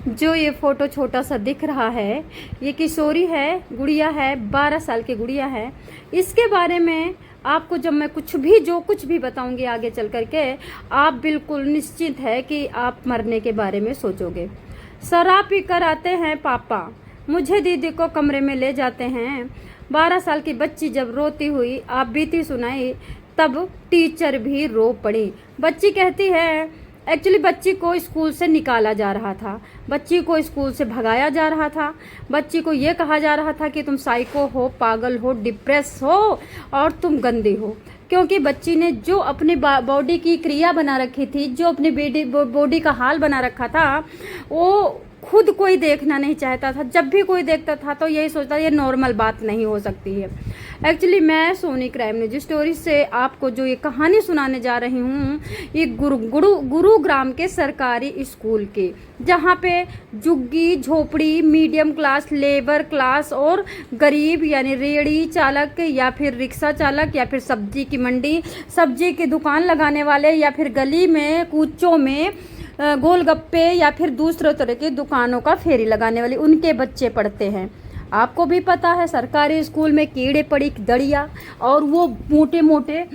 जो ये फोटो छोटा सा दिख रहा है, ये किशोरी है, गुड़िया है, 12 साल की गुड़िया है। इसके बारे में आपको जब मैं जो कुछ भी बताऊंगी आगे चल करके, आप बिल्कुल निश्चित है कि आप मरने के बारे में सोचोगे। शराब पीकर आते हैं पापा, मुझे दीदी को कमरे में ले जाते हैं। 12 साल की बच्ची जब रोती हुई आप बीती सुनाई, तब टीचर भी रो पड़ी। बच्ची कहती है, एक्चुअली बच्ची को स्कूल से निकाला जा रहा था, बच्ची को स्कूल से भगाया जा रहा था, बच्ची को ये कहा जा रहा था कि तुम साइको हो, पागल हो, डिप्रेस हो और तुम गंदी हो। क्योंकि बच्ची ने जो अपनी बॉडी की क्रिया बना रखी थी, जो अपनी बॉडी का हाल बना रखा था, वो खुद कोई देखना नहीं चाहता था। जब भी कोई देखता था तो यही सोचता ये नॉर्मल बात नहीं हो सकती है। एक्चुअली मैं सोनी क्राइम न्यूज स्टोरी से आपको जो ये कहानी सुनाने जा रही हूँ, ये गुरुग्राम के सरकारी स्कूल के, जहाँ पे झुग्गी झोपड़ी, मीडियम क्लास, लेबर क्लास और गरीब यानी रेड़ी चालक या फिर रिक्शा चालक या फिर सब्जी की मंडी, सब्जी की दुकान लगाने वाले या फिर गली में कूचों में गोलगप्पे या फिर दूसरे तरह की दुकानों का फेरी लगाने वाली, उनके बच्चे पढ़ते हैं। आपको भी पता है सरकारी स्कूल में कीड़े पड़ी दड़िया और वो मोटे मोटे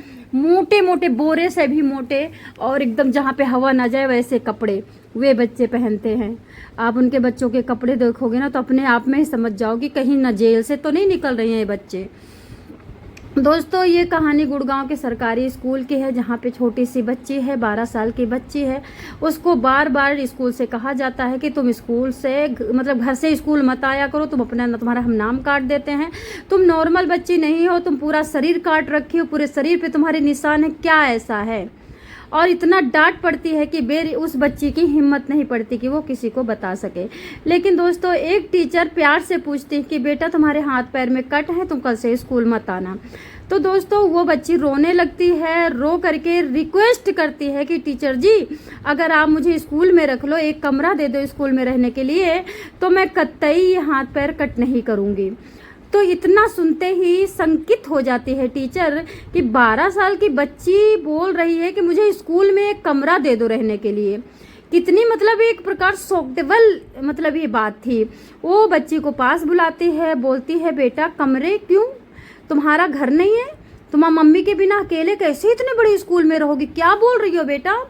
बोरे से भी मोटे और एकदम जहाँ पे हवा ना जाए वैसे कपड़े वे बच्चे पहनते हैं। आप उनके बच्चों के कपड़े देखोगे ना तो अपने आप में ही समझ जाओगे कहीं ना जेल से तो नहीं निकल रहे हैं ये बच्चे। दोस्तों, ये कहानी गुड़गांव के सरकारी स्कूल की है, जहाँ पे छोटी सी बच्ची है, 12 साल की बच्ची है। उसको बार बार स्कूल से कहा जाता है कि तुम स्कूल से मतलब घर से स्कूल मत आया करो, तुम अपना तुम्हारा हम नाम काट देते हैं, तुम नॉर्मल बच्ची नहीं हो, तुम पूरा शरीर काट रखी हो, पूरे शरीर पे तुम्हारे निशान है, क्या ऐसा है। और इतना डांट पड़ती है कि उस बच्ची की हिम्मत नहीं पड़ती कि वो किसी को बता सके। लेकिन दोस्तों, एक टीचर प्यार से पूछती है कि बेटा तुम्हारे हाथ पैर में कट है, तुम कल से स्कूल मत आना। तो दोस्तों, वो बच्ची रोने लगती है, रो करके रिक्वेस्ट करती है कि टीचर जी अगर आप मुझे स्कूल में रख लो, एक कमरा दे दो स्कूल में रहने के लिए, तो मैं कतई हाथ पैर कट नहीं करूँगी। तो इतना सुनते ही संकित हो जाती है टीचर कि 12 साल की बच्ची बोल रही है कि मुझे स्कूल में एक कमरा दे दो रहने के लिए। कितनी मतलब एक प्रकार शोकदेवल मतलब ये बात थी। वो बच्ची को पास बुलाती है, बोलती है बेटा कमरे क्यों, तुम्हारा घर नहीं है, तुम मम्मी के बिना अकेले कैसे इतने बड़े स्कूल में रहोगी, क्या बोल रही हो बेटा।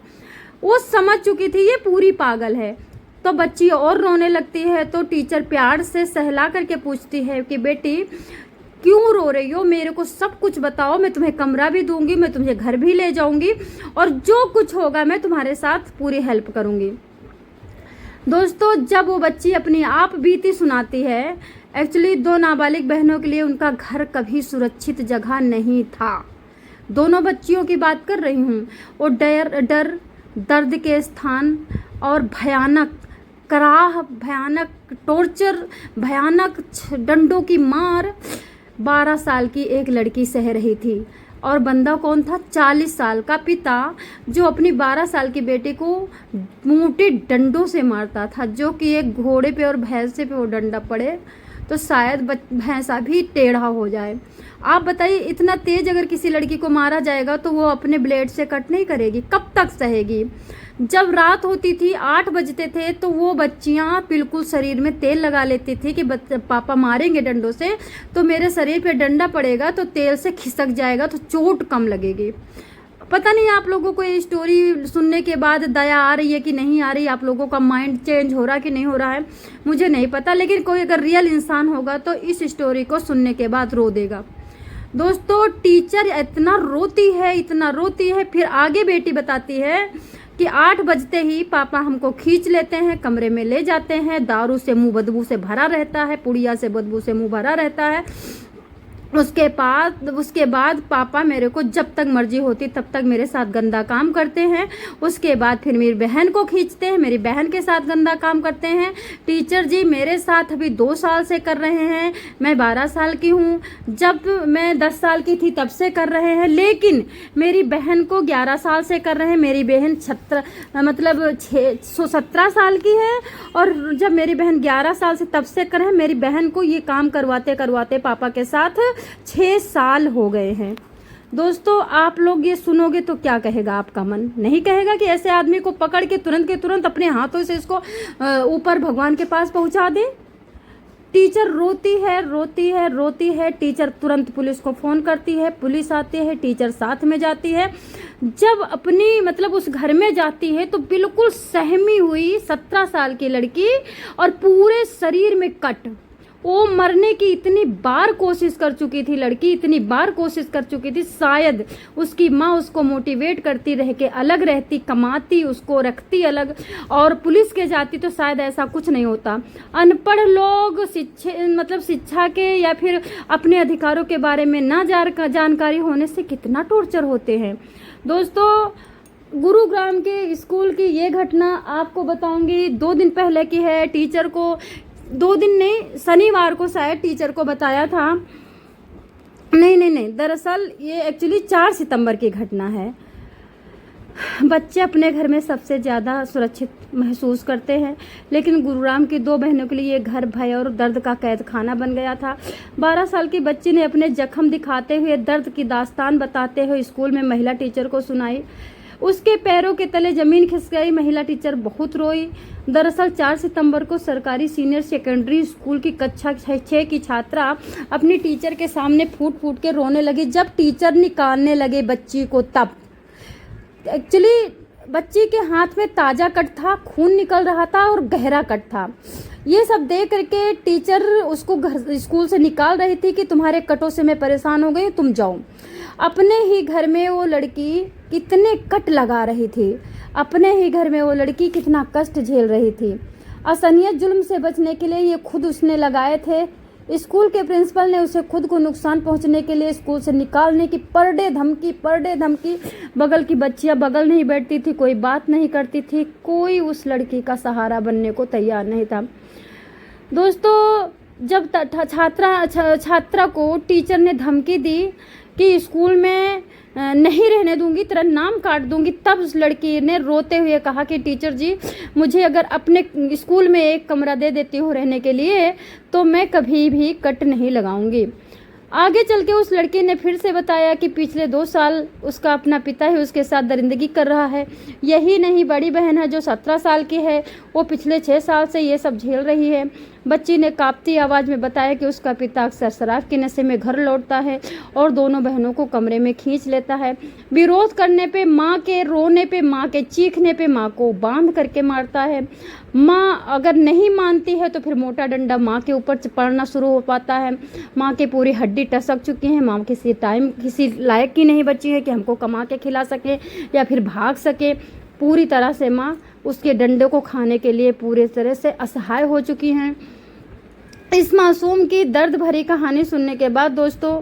वो समझ चुकी थी ये पूरी पागल है। तो बच्ची और रोने लगती है। तो टीचर प्यार से सहला करके पूछती है कि बेटी क्यों रो रही हो, मेरे को सब कुछ बताओ, मैं तुम्हें कमरा भी दूंगी, मैं तुम्हें घर भी ले जाऊंगी और जो कुछ होगा मैं तुम्हारे साथ पूरी हेल्प करूंगी। दोस्तों, जब वो बच्ची अपनी आप बीती सुनाती है, एक्चुअली 2 नाबालिग बहनों के लिए उनका घर कभी सुरक्षित जगह नहीं था। दोनों बच्चियों की बात कर रही हूँ। वो डर दर्द के स्थान और भयानक कराह, भयानक टॉर्चर, भयानक डंडों की मार 12 साल की एक लड़की सह रही थी। और बंदा कौन था, 40 साल का पिता, जो अपनी 12 साल की बेटी को मोटे डंडों से मारता था। जो कि एक घोड़े पे और भैंसे पे वो डंडा पड़े तो शायद भैंसा भी टेढ़ा हो जाए। आप बताइए, इतना तेज अगर किसी लड़की को मारा जाएगा तो वो अपने ब्लेड से कट नहीं करेगी, कब तक सहेगी। जब रात होती थी, 8 बजते थे, तो वो बच्चियां बिल्कुल शरीर में तेल लगा लेती थी कि पापा मारेंगे डंडों से तो मेरे शरीर पे डंडा पड़ेगा तो तेल से खिसक जाएगा तो चोट कम लगेगी। पता नहीं आप लोगों को ये स्टोरी सुनने के बाद दया आ रही है कि नहीं आ रही, आप लोगों का माइंड चेंज हो रहा है कि नहीं हो रहा है, मुझे नहीं पता। लेकिन कोई अगर रियल इंसान होगा तो इस स्टोरी को सुनने के बाद रो देगा। दोस्तों, टीचर इतना रोती है, फिर आगे बेटी बताती है कि 8 बजते ही पापा हमको खींच लेते हैं, कमरे में ले जाते हैं, दारू से मुंह बदबू से भरा रहता है, पुड़िया से बदबू से मुंह भरा रहता है। उसके बाद पापा मेरे को जब तक मर्जी होती तब तक मेरे साथ गंदा काम करते हैं। उसके बाद फिर मेरी बहन को खींचते हैं, मेरी बहन के साथ गंदा काम करते हैं। टीचर जी मेरे साथ अभी 2 साल से कर रहे हैं, मैं 12 साल की हूँ, जब मैं 10 साल की थी तब से कर रहे हैं। लेकिन मेरी बहन को 11 साल से कर रहे हैं। मेरी बहन 17 साल की है और जब मेरी बहन 11 साल से तब से कर रहे हैं। मेरी बहन को ये काम करवाते करवाते पापा के साथ 6 साल हो गए हैं। दोस्तों आप लोग ये सुनोगे तो क्या कहेगा आपका मन? नहीं कहेगा कि ऐसे आदमी को पकड़ के तुरंत के तुरंत अपने हाथों से इसको ऊपर भगवान के पास पहुंचा दे। टीचर रोती है रोती है रोती है, टीचर तुरंत पुलिस को फोन करती है, पुलिस आती है, टीचर साथ में जाती है। जब अपनी मतलब उस घर में जाती है तो बिल्कुल सहमी हुई 17 साल की लड़की और पूरे शरीर में कट। वो मरने की इतनी बार कोशिश कर चुकी थी लड़की, इतनी बार कोशिश कर चुकी थी। शायद उसकी माँ उसको मोटिवेट करती रह के अलग रहती, कमाती, उसको रखती अलग और पुलिस के जाती तो शायद ऐसा कुछ नहीं होता। अनपढ़ लोग शिक्षा के या फिर अपने अधिकारों के बारे में ना जानकारी होने से कितना टॉर्चर होते हैं। दोस्तों गुरुग्राम के स्कूल की ये घटना आपको बताऊंगी, 2 दिन पहले की है। टीचर को 2 दिन नहीं, शनिवार को शायद टीचर को बताया था। नहीं, दरअसल ये एक्चुअली 4 सितंबर की घटना है। बच्चे अपने घर में सबसे ज़्यादा सुरक्षित महसूस करते हैं, लेकिन गुरुग्राम की 2 बहनों के लिए ये घर भय और दर्द का कैद खाना बन गया था। 12 साल की बच्ची ने अपने जख्म दिखाते हुए, दर्द की दास्तान बताते हुए स्कूल में महिला टीचर को सुनाई। उसके पैरों के तले जमीन खिसक गई। महिला टीचर बहुत रोई। दरअसल 4 सितंबर को सरकारी सीनियर सेकेंडरी स्कूल की कक्षा 6 की छात्रा अपनी टीचर के सामने फूट फूट के रोने लगी। जब टीचर निकालने लगे बच्ची को, तब एक्चुअली बच्ची के हाथ में ताज़ा कट था, खून निकल रहा था और गहरा कट था। ये सब देख करके टीचर उसको स्कूल से निकाल रही थी कि तुम्हारे कटों से मैं परेशान हो गई, तुम जाओ। अपने ही घर में वो लड़की कितने कट लगा रही थी, अपने ही घर में वो लड़की कितना कष्ट झेल रही थी। असहनीय जुल्म से बचने के लिए ये खुद उसने लगाए थे। स्कूल के प्रिंसिपल ने उसे खुद को नुकसान पहुंचने के लिए स्कूल से निकालने की पर डे धमकी। बगल की बच्चियां बगल नहीं बैठती थी, कोई बात नहीं करती थी, कोई उस लड़की का सहारा बनने को तैयार नहीं था। दोस्तों जब छात्रा को टीचर ने धमकी दी कि स्कूल में नहीं रहने दूंगी, तेरा नाम काट दूंगी, तब उस लड़की ने रोते हुए कहा कि टीचर जी, मुझे अगर अपने स्कूल में एक कमरा दे देती हो रहने के लिए तो मैं कभी भी कट नहीं लगाऊंगी। आगे चल के उस लड़की ने फिर से बताया कि पिछले 2 साल उसका अपना पिता ही उसके साथ दरिंदगी कर रहा है। यही नहीं, बड़ी बहन है जो 17 साल की है, वो पिछले 6 साल से ये सब झेल रही है। बच्ची ने कांपती आवाज़ में बताया कि उसका पिता अक्सर शराब के नशे में घर लौटता है और दोनों बहनों को कमरे में खींच लेता है। विरोध करने पे माँ के, रोने पे माँ के, चीखने पे माँ को बांध करके मारता है। माँ अगर नहीं मानती है तो फिर मोटा डंडा माँ के ऊपर पड़ना शुरू हो पाता है। माँ की पूरी हड्डी टसक चुकी है। माँ किसी लायक की नहीं बची है कि हमको कमा के खिला सके या फिर भाग सके। पूरी तरह से माँ उसके डंडे को खाने के लिए पूरी तरह से असहाय हो चुकी हैं। इस मासूम की दर्द भरी कहानी सुनने के बाद दोस्तों,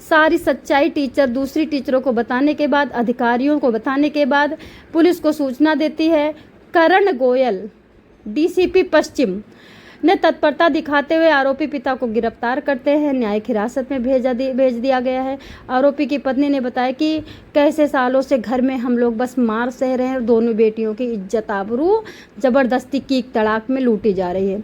सारी सच्चाई टीचर दूसरी टीचरों को बताने के बाद, अधिकारियों को बताने के बाद पुलिस को सूचना देती है। करण गोयल डीसीपी पश्चिम ने तत्परता दिखाते हुए आरोपी पिता को गिरफ्तार करते हैं, न्यायिक हिरासत में भेज दिया गया है। आरोपी की पत्नी ने बताया कि कैसे सालों से घर में हम लोग बस मार सह रहे हैं और दोनों बेटियों की इज्जत आबरू जबरदस्ती कीक तड़ाक में लूटी जा रही है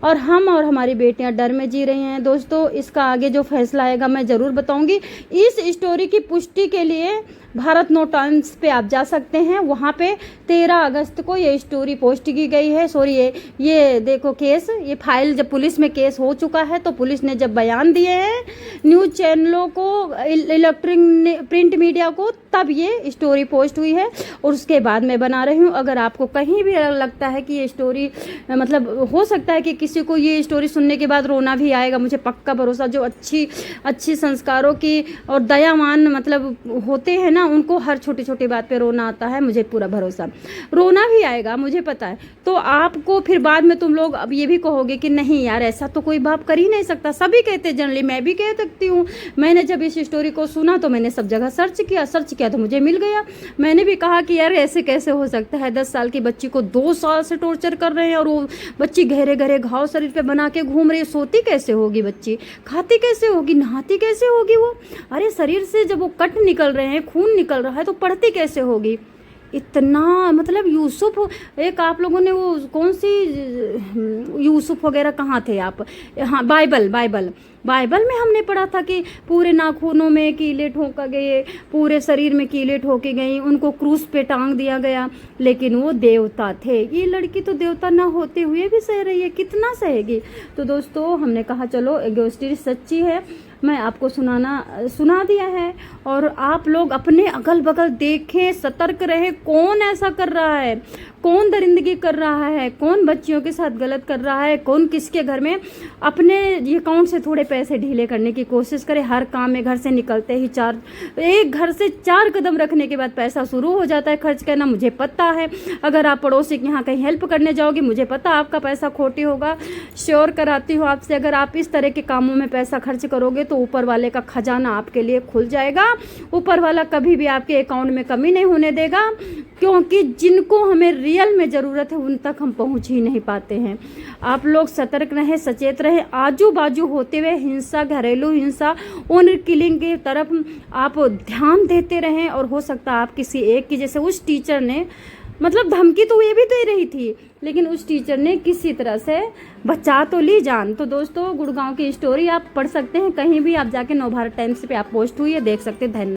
और हम और हमारी बेटियां डर में जी रही हैं। दोस्तों इसका आगे जो फैसला आएगा मैं ज़रूर बताऊंगी। इस स्टोरी की पुष्टि के लिए भारत नो टाइम्स पे आप जा सकते हैं, वहाँ पे 13 अगस्त को ये स्टोरी पोस्ट की गई है। सॉरी, ये देखो केस, ये फाइल जब पुलिस में केस हो चुका है तो पुलिस ने जब बयान दिए हैं न्यूज़ चैनलों को, इलेक्ट्रॉनिक प्रिंट मीडिया को, तब ये स्टोरी पोस्ट हुई है और उसके बाद मैं बना रही हूँ। अगर आपको कहीं भी लगता है कि ये स्टोरी मतलब हो सकता है कि किसी को ये स्टोरी सुनने के बाद रोना भी आएगा, मुझे पक्का भरोसा, जो अच्छी संस्कारों की और दयावान मतलब होते हैं ना, उनको हर छोटी छोटी बात पे रोना आता है, मुझे पूरा भरोसा, रोना भी आएगा, मुझे पता है। तो आपको फिर बाद में तुम लोग अब ये भी कहोगे कि नहीं यार, ऐसा तो कोई बाप कर ही नहीं सकता। सभी कहते, जनरली मैं भी कह सकती हूँ। मैंने जब इस स्टोरी को सुना तो मैंने सब जगह सर्च किया तो मुझे मिल गया। मैंने भी कहा कि यार ऐसे कैसे हो सकता है, 10 साल की बच्ची को 2 साल से टॉर्चर कर रहे हैं और वो बच्ची गहरे गहरे घाव शरीर पे बना के घूम रही है। सोती कैसे होगी बच्ची, खाती कैसे होगी, नहाती कैसे होगी वो? अरे शरीर से जब वो कट निकल रहे हैं, खून निकल रहा है, तो पढ़ती कैसे होगी? इतना मतलब यूसुफ, एक आप लोगों ने वो कौन सी यूसुफ वगैरह कहाँ थे आप? हाँ, बाइबल बाइबल में हमने पढ़ा था कि पूरे नाखूनों में कीले ठोक गए, पूरे शरीर में कीले ठोके गई, उनको क्रूस पे टांग दिया गया, लेकिन वो देवता थे। ये लड़की तो देवता ना होते हुए भी सह रही है, कितना सहेगी। तो दोस्तों हमने कहा चलो एगो स्टोरी सच्ची है, मैं आपको सुना दिया है, और आप लोग अपने अगल बगल देखें, सतर्क रहे, कौन ऐसा कर रहा है, कौन दरिंदगी कर रहा है, कौन बच्चियों के साथ गलत कर रहा है, कौन किसके घर में अपने अकाउंट से थोड़े पैसे ढीले करने की कोशिश करे। हर काम में घर से निकलते ही एक घर से 4 कदम रखने के बाद पैसा शुरू हो जाता है खर्च करना। मुझे पता है, अगर आप पड़ोसी के यहाँ कहीं हेल्प करने जाओगे, मुझे पता आपका पैसा खोटी होगा। श्योर कराती हूँ आपसे, अगर आप इस तरह के कामों में पैसा खर्च करोगे तो ऊपर वाले का खजाना आपके लिए खुल जाएगा। ऊपर वाला कभी भी आपके अकाउंट में कमी नहीं होने देगा, क्योंकि जिनको हमें रियल में ज़रूरत है उन तक हम पहुंच ही नहीं पाते हैं। आप लोग सतर्क रहें, सचेत रहें। आजू बाजू होते हुए हिंसा, घरेलू हिंसा, ऑनर किलिंग की तरफ आप ध्यान देते रहें। और हो सकता है आप किसी एक की, जैसे उस टीचर ने, मतलब धमकी तो ये भी दे रही थी, लेकिन उस टीचर ने किसी तरह से बचा तो ली जान। तो दोस्तों गुड़गांव की स्टोरी आप पढ़ सकते हैं, कहीं भी आप जाके नवभारत टाइम्स पे आप पोस्ट हुई है, देख सकते हैं। धन्यवाद।